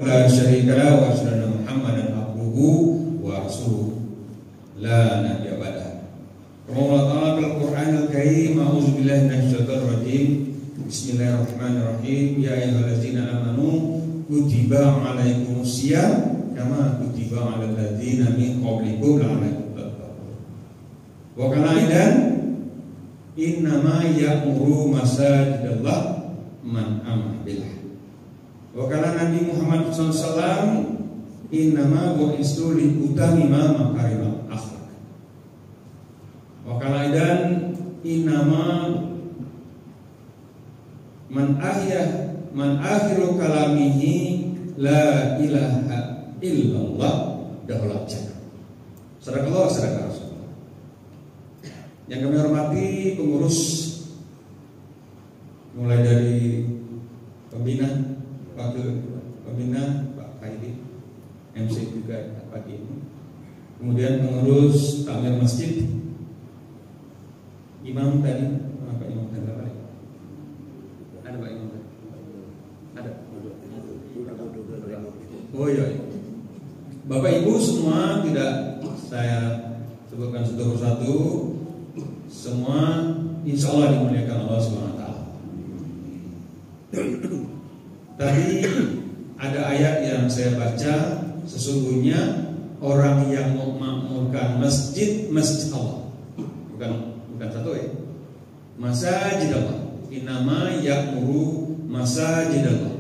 La syarika lahu wa asyhadu anna Muhammadan abduhu wa rasuluh la nabiyya ba'dah. Qala ta'ala fil Qur'anil Karim, a'udzu billahi minasyaitonir rajim. Bismillahirrahmanirrahim. Ya ayyuhallazina amanu kutiba 'alaikumusiyam kama kutiba 'alal ladzina min qablikum la'allakum tattaqun. Wa kana aidan innama ya'muru masajidallah man amana billah. Wa kana Nabi Muhammad SAW innama bu'istu li utamima makarimal akhlaq. Wa kana aidan innama man akhiru kalamihi la ilaha illallah dakhala jannah. Sadaqallah sadaqah Rasulullah. Yang kami hormati pengurus mulai dari pembina, wakil pembina Pak Kaidi, MC juga pagi ini, kemudian pengurus takmir masjid, imam tadi, Pak Imam tadi apa? Ada Pak Imam tadi? Ada. Oh iya. Bapak Ibu semua tidak saya sebutkan satu persatu, semua insya Allah dimuliakan Allah SWT. Tadi ada ayat yang saya baca, sesungguhnya orang yang memakmurkan masjid Allah, bukan satu ya, masjid Allah, innama ya'muru masjid Allah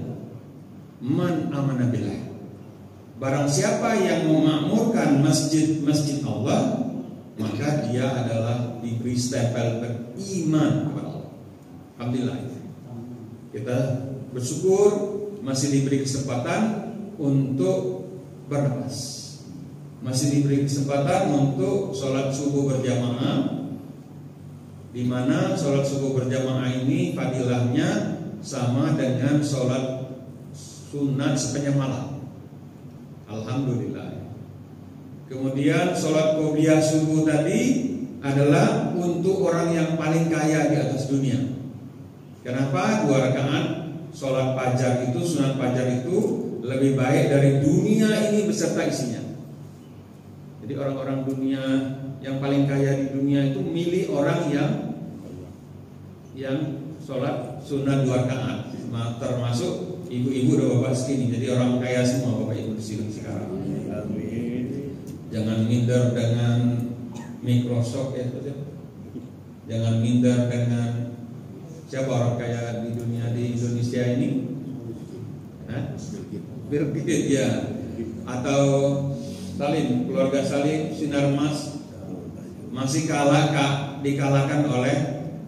man amana billah. Barang siapa yang memakmurkan masjid Allah, maka dia adalah diberi stempel beriman kepada Allah. Alhamdulillah. Kita bersyukur masih diberi kesempatan untuk bernapas, masih diberi kesempatan untuk sholat subuh berjamaah, di mana sholat subuh berjamaah ini fadilahnya sama dengan sholat sunat sepanjang malam. Alhamdulillah. Kemudian sholat qobliyah subuh tadi adalah untuk orang yang paling kaya di atas dunia. Kenapa? 2 rakaat sholat fajar itu, sunat fajar itu lebih baik dari dunia ini beserta isinya. Jadi orang-orang dunia yang paling kaya di dunia itu milih orang yang sholat sunat 2 rakaat, termasuk ibu-ibu dan bapak segini. Jadi orang kaya semua bapak ibu di sini sekarang. Jangan minder dengan Microsoft ya, jangan minder dengan siapa orang kaya di dunia di Indonesia ini? Bill Gates ya, atau Salim, keluarga Salim Sinarmas masih dikalahkan oleh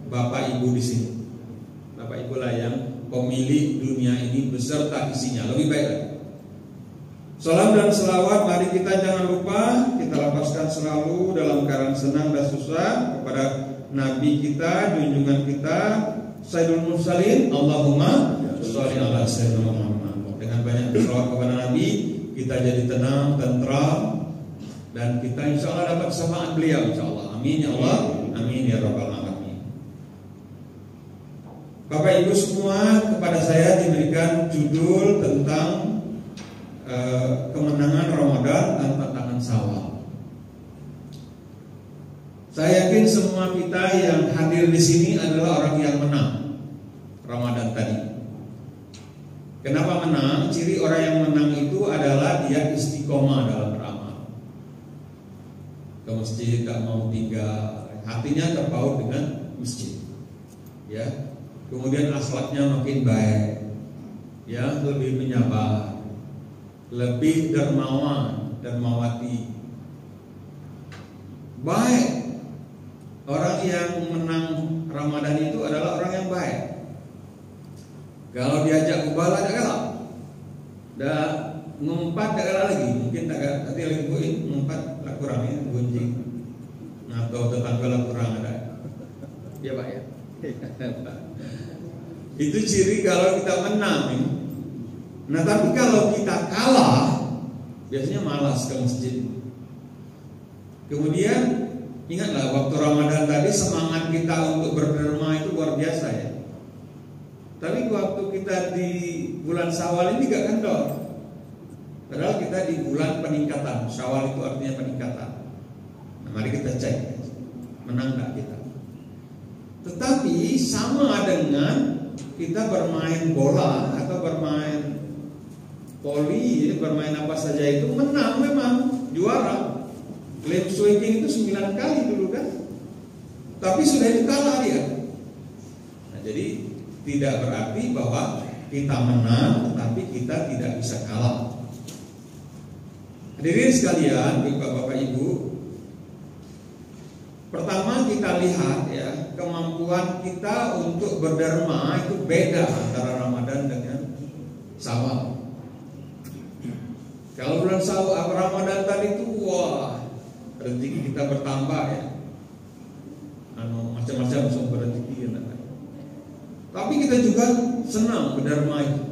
bapak ibu di sini. Bapak ibu lah yang pemilik dunia ini beserta isinya, lebih baik lagi. Salam dan selawat mari kita jangan lupa kita lapaskan selalu dalam keadaan senang dan susah kepada Nabi kita, junjungan kita, Sayyidul Mursalin. Allahumma sholli ala sayyidina Muhammad. Dengan banyak selawat kepada Nabi, kita jadi tenang, tentram, dan kita insya Allah dapat syafaat beliau insya Allah. Amin ya Allah, amin ya rabbal alamin. Bapak Ibu semua, kepada saya diberikan judul tentang kemenangan Ramadan dan tantangan Syawal. Saya yakin semua kita yang hadir di sini adalah orang yang menang Ramadan tadi. Kenapa menang? Ciri orang yang menang itu adalah dia istiqomah dalam beramal. Ke masjid tak mau tinggal, hatinya terpaut dengan masjid. Ya. Kemudian akhlaknya makin baik. Ya, lebih menyabar, lebih dermawan, dermawati. Baik. Orang yang menang Ramadan itu adalah orang yang baik. Kalau diajak kubala tak kalah, dah ngumpat tak kalah lagi. Mungkin tak kalah, nanti lagi buin ngumpat tak kurang ya, gunjing. Atau tetangga lah kurang ada. Ya Pak ya. Itu ciri kalau kita menang. Nah tapi kalau kita kalah, biasanya malas ke masjid. Kemudian ingatlah waktu Ramadan tadi semangat kita untuk berderma itu luar biasa ya. Tapi waktu kita di bulan Syawal ini gak kendor. Padahal kita di bulan peningkatan. Syawal itu artinya peningkatan. Nah, mari kita cek, menang nggak kita. Tetapi sama dengan kita bermain bola atau bermain voli, bermain apa saja itu menang memang, juara. Lim Swee King itu 9 kali dulu kan. Tapi sudah itu kalah dia. Nah, jadi tidak berarti bahwa kita menang, tetapi kita tidak bisa kalah. Hadirin sekalian, Bapak Ibu, pertama kita lihat ya, kemampuan kita untuk berderma itu beda antara Ramadan dengan Syawal. Kalau bulan Syawal, Ramadan tadi itu wah, rezeki kita bertambah ya. Macam-macam sumber rezeki ya. Tapi kita juga senang berderma itu.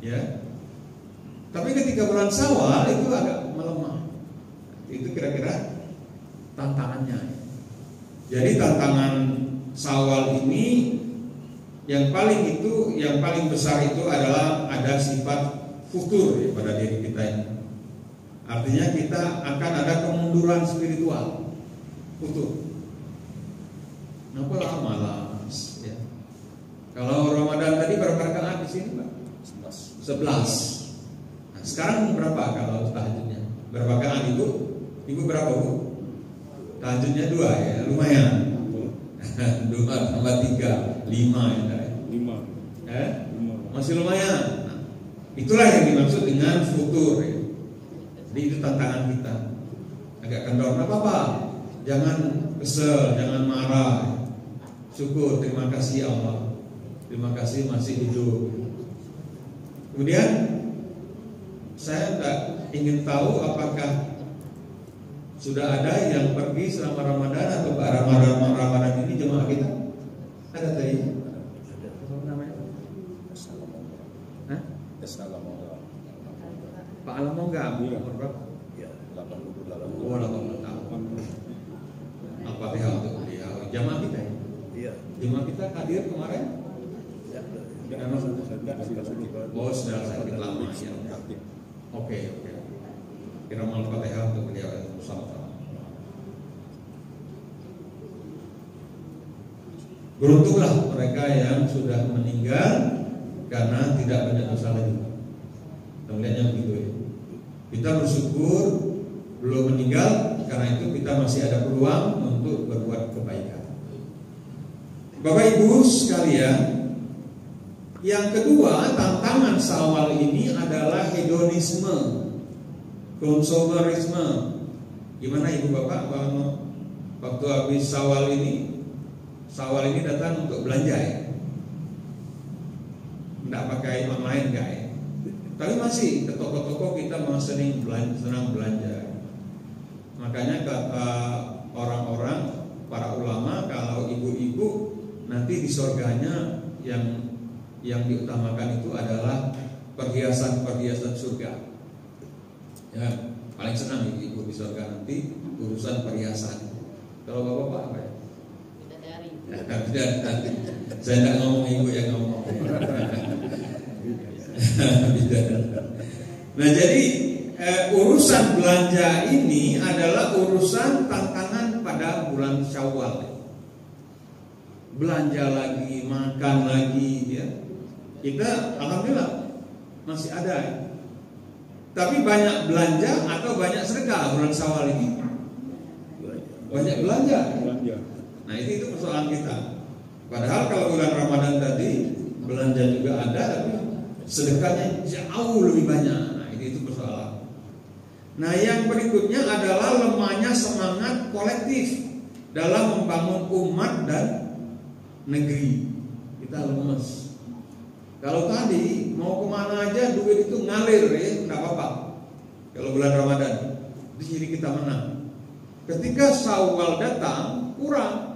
Ya. Tapi ketika bulan Syawal itu agak melemah. Itu kira-kira tantangannya. Jadi tantangan Syawal ini yang paling besar itu adalah ada sifat futur ya, pada diri kita ini. Artinya kita akan ada kemunduran spiritual. Futur. Kenapa malas ya? Kalau Ramadan tadi berapa rakaat di sini, Pak? 11. Nah, sekarang berapa kalau tahajudnya? Berapa rakaat Ibu? Ibu berapa, Bu? Tahajudnya 2 ya, lumayan. 2 tambah 3, 5 ya. 5. Masih lumayan. Nah, itulah yang dimaksud dengan futur ya. Jadi itu tantangan kita. Agak kendor, enggak apa-apa. Jangan kesel, jangan marah. Syukur, terima kasih Allah. Terima kasih masih hidup. Kemudian saya ingin tahu apakah sudah ada yang pergi selama Ramadan atau Ramadan ini jemaah kita? Ada tadi? Apa namanya? Hah? Pak Alamonga, umur berapa? Ya, 88. Oh, 88 tahun. Al-Fatihah untuk beliau. Jemaah kita ya? Iya. Jemaah kita hadir kemarin? Oh, sudah sakit lama ya. Oke. Kira Al-Fatihah untuk beliau bersama-sama. Beruntunglah mereka yang sudah meninggal karena tidak banyak dosa lagi. Kita melihatnya begitu ya. Kita bersyukur belum meninggal, karena itu kita masih ada peluang untuk berbuat kebaikan. Bapak Ibu sekalian, yang kedua tantangan Syawal ini adalah hedonisme, konsumerisme. Gimana Ibu Bapak waktu habis Syawal ini datang untuk belanja ya? Tidak pakai online enggak ya? Tapi masih ke toko-toko kita masih senang belanja. Makanya kata orang-orang, para ulama, kalau ibu-ibu nanti di surganya yang diutamakan itu adalah perhiasan surga. Ya, paling senang ibu di surga nanti urusan perhiasan. Kalau bapak apa ya? Bidadari. Saya tidak ngomong, ibu yang ngomong. Nah, jadi urusan belanja ini adalah urusan tantangan pada bulan Syawal. Belanja lagi, makan lagi ya. Kita alhamdulillah masih ada. Tapi banyak belanja atau banyak sedekah bulan Syawal ini? Banyak belanja. Nah, itu persoalan kita. Padahal kalau bulan Ramadan tadi belanja juga ada, tapi sedekahnya jauh lebih banyak. Nah, itu persoalan. Nah, yang berikutnya adalah lemahnya semangat kolektif dalam membangun umat dan negeri. Kita lemes. Kalau tadi mau kemana aja duit itu ngalir ya, nggak apa-apa. Kalau bulan Ramadan, di sini kita menang. Ketika Syawal datang, kurang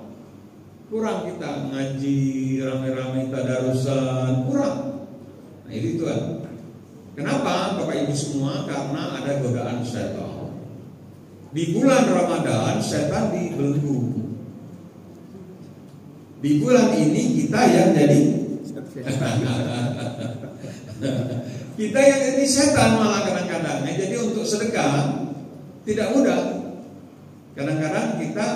kita ngaji rame-rame tadarusan, kurang. Nah, itu kan. Kenapa Bapak Ibu semua? Karena ada godaan setan. Di bulan Ramadan setan dibelenggu. Di bulan ini kita yang jadi kita yang jadi setan malah kadang-kadang. Kadang-kadang jadi untuk sedekah tidak mudah. Kadang-kadang kita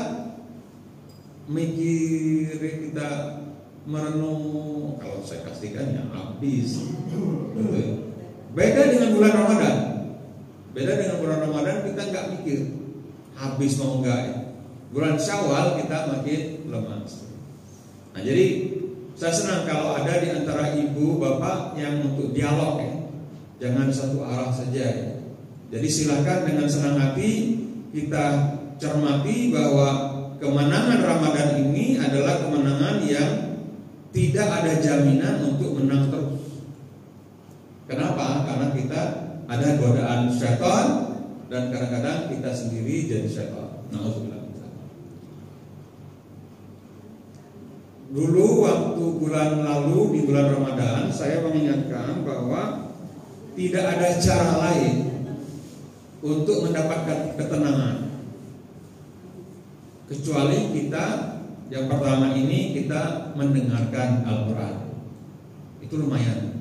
mikir, kita merenung, kalau saya pastikan ya habis. Beda dengan bulan Ramadan. Beda dengan bulan Ramadan kita nggak mikir habis mau enggak. Bulan Syawal kita makin lemas. Nah, jadi saya senang kalau ada di antara ibu bapak yang untuk dialog ya. Jangan satu arah saja ya. Jadi silakan dengan senang hati kita cermati bahwa kemenangan Ramadan ini adalah kemenangan yang tidak ada jaminan untuk menang terus. Kenapa? Karena kita ada godaan syaitan dan kadang-kadang kita sendiri jadi syaitan. Nauzubillah. Dulu waktu bulan lalu di bulan Ramadan saya mengingatkan bahwa tidak ada cara lain untuk mendapatkan ketenangan kecuali kita yang pertama ini kita mendengarkan Al-Quran. Itu lumayan.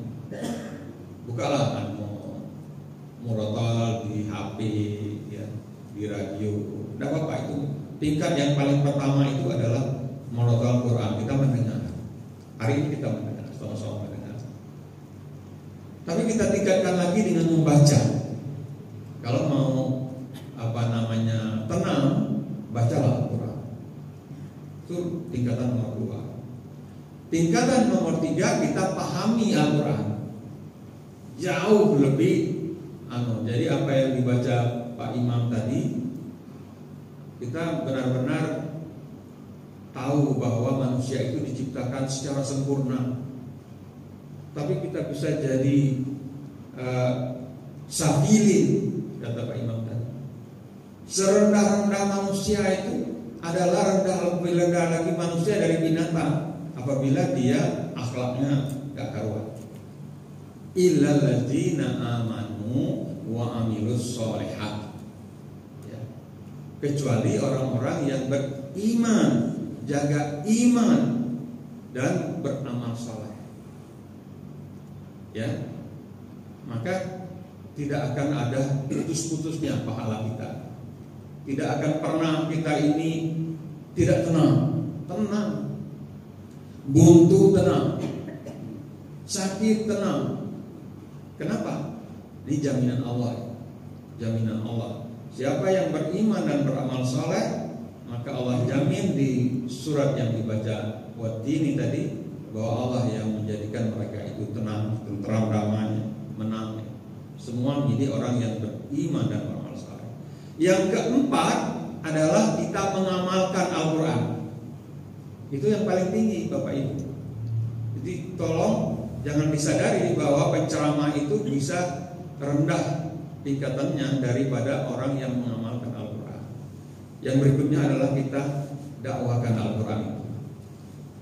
Bukalah murotal di HP ya, di radio. Tidak apa-apa itu. Tingkat yang paling pertama itu adalah murotal Quran. Kita mendengar. Hari ini kita mendengar, sama-sama mendengar. Tapi kita tingkatkan lagi dengan membaca. Kalau mau tenang, bacalah Al-Quran. Itu tingkatan nomor 2. Tingkatan nomor 3 kita pahami Al-Quran. Jauh lebih jadi apa yang dibaca Pak Imam tadi, kita benar-benar tahu bahwa manusia itu diciptakan secara sempurna. Tapi kita bisa jadi sabilin, kata Pak Imam tadi. Serendah-rendah manusia itu adalah lebih rendah lagi manusia dari binatang apabila dia akhlaknya gak karuan. Illal ladzina amanu wa amilus sholihat. Ya. Kecuali orang-orang yang beriman, jaga iman dan beramal saleh. Ya. Maka tidak akan ada putus-putusnya pahala kita. Tidak akan pernah kita ini tidak tenang. Tenang. Buntu tenang. Sakit tenang. Kenapa? Ini jaminan Allah. Jaminan Allah. Siapa yang beriman dan beramal saleh, maka Allah jamin di surat yang dibaca Wattini tadi bahwa Allah yang menjadikan mereka itu tenang, tentram, damai, menang. Semua menjadi orang yang beriman dan beramal saleh. Yang keempat adalah kita mengamalkan Al-Quran. Itu yang paling tinggi Bapak Ibu. Jadi tolong jangan disadari bahwa penceramah itu bisa rendah tingkatannya daripada orang yang mengamalkan Al-Quran. Yang berikutnya adalah kita dakwakan Al-Quran itu.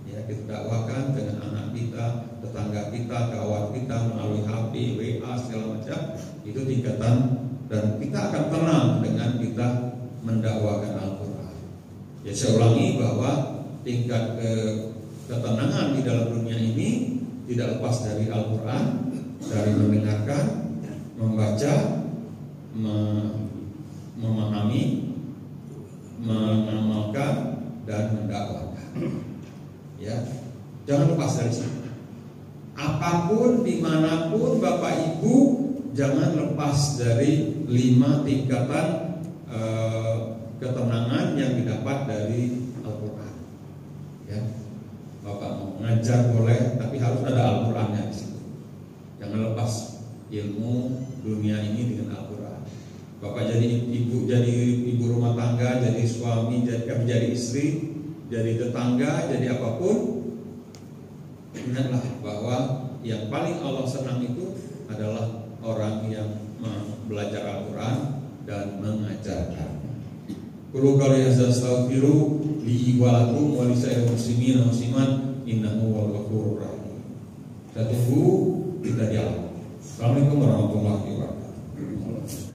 Ya, kita dakwakan dengan anak kita, tetangga kita, kawan kita melalui HP, WA segala macam. Itu tingkatan dan kita akan tenang dengan kita mendakwakan Al-Quran. Ya, saya ulangi bahwa tingkat ketenangan di dalam dunia ini tidak lepas dari Al-Quran, dari mendengarkan, membaca, memahami, mengamalkan dan mendakwakan. Ya, jangan lepas dari situ. Apapun, dimanapun Bapak Ibu, jangan lepas dari 5 tingkatan ketenangan yang didapat dari Al-Quran. Ya. Bapak mau ngajar boleh, tapi harus ada Al-Qurannya di situ. Jangan lepas ilmu dunia ini dengan Al-Quran. Bapak jadi ibu rumah tangga, jadi suami, jadi istri, jadi tetangga, jadi apapun, ingatlah bahwa yang paling Allah senang itu adalah orang yang belajar Al-Quran dan mengajarkan. Qul qawli astaghfiru li wa lakum wa li sa'iril muslimin wa muslimat innahu huwal ghafurur rahim. Saya tunggu kita dialog. Assalamualaikum warahmatullahi wabarakatuh.